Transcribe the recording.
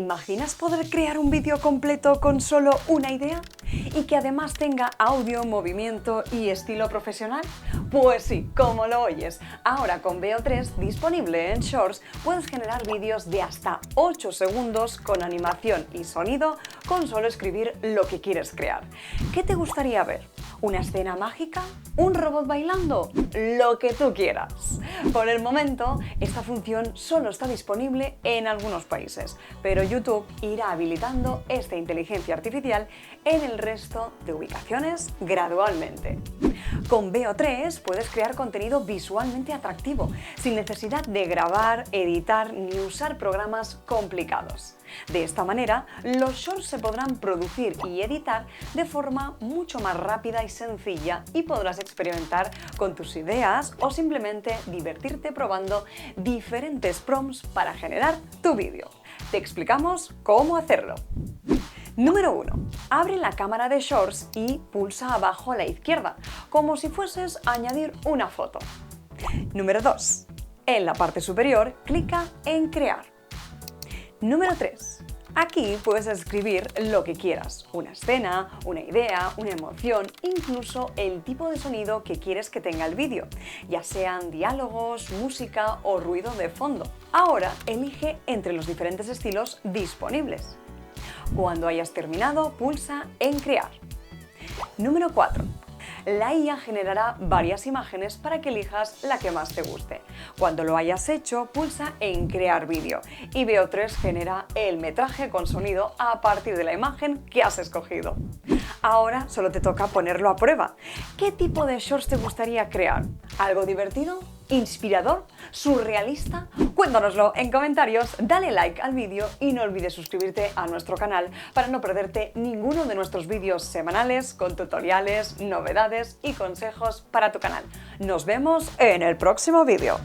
imaginas poder crear un vídeo completo con solo una idea? ¿Y que además tenga audio, movimiento y estilo profesional? Pues sí, como lo oyes. Ahora con Veo 3 disponible en Shorts puedes generar vídeos de hasta 8 segundos con animación y sonido con solo escribir lo que quieres crear. ¿Qué te gustaría ver? ¿Una escena mágica? ¿Un robot bailando? Lo que tú quieras. Por el momento, esta función solo está disponible en algunos países, pero YouTube irá habilitando esta inteligencia artificial en el resto de ubicaciones gradualmente. Con Veo 3 puedes crear contenido visualmente atractivo, sin necesidad de grabar, editar ni usar programas complicados. De esta manera, los shorts se podrán producir y editar de forma mucho más rápida y sencilla y podrás experimentar con tus ideas o simplemente divertirte probando diferentes prompts para generar tu vídeo. Te explicamos cómo hacerlo. Número 1. Abre la cámara de Shorts y pulsa abajo a la izquierda, como si fueses a añadir una foto. Número 2. En la parte superior, clica en Crear. Número 3. Aquí puedes escribir lo que quieras, una escena, una idea, una emoción, incluso el tipo de sonido que quieres que tenga el vídeo, ya sean diálogos, música o ruido de fondo. Ahora elige entre los diferentes estilos disponibles. Cuando hayas terminado, pulsa en Crear. Número 4. La IA generará varias imágenes para que elijas la que más te guste. Cuando lo hayas hecho, pulsa en Crear vídeo y Veo 3 genera el metraje con sonido a partir de la imagen que has escogido. Ahora solo te toca ponerlo a prueba. ¿Qué tipo de shorts te gustaría crear? ¿Algo divertido? ¿Inspirador? ¿Surrealista? Cuéntanoslo en comentarios, dale like al vídeo y no olvides suscribirte a nuestro canal para no perderte ninguno de nuestros vídeos semanales con tutoriales, novedades y consejos para tu canal. Nos vemos en el próximo vídeo.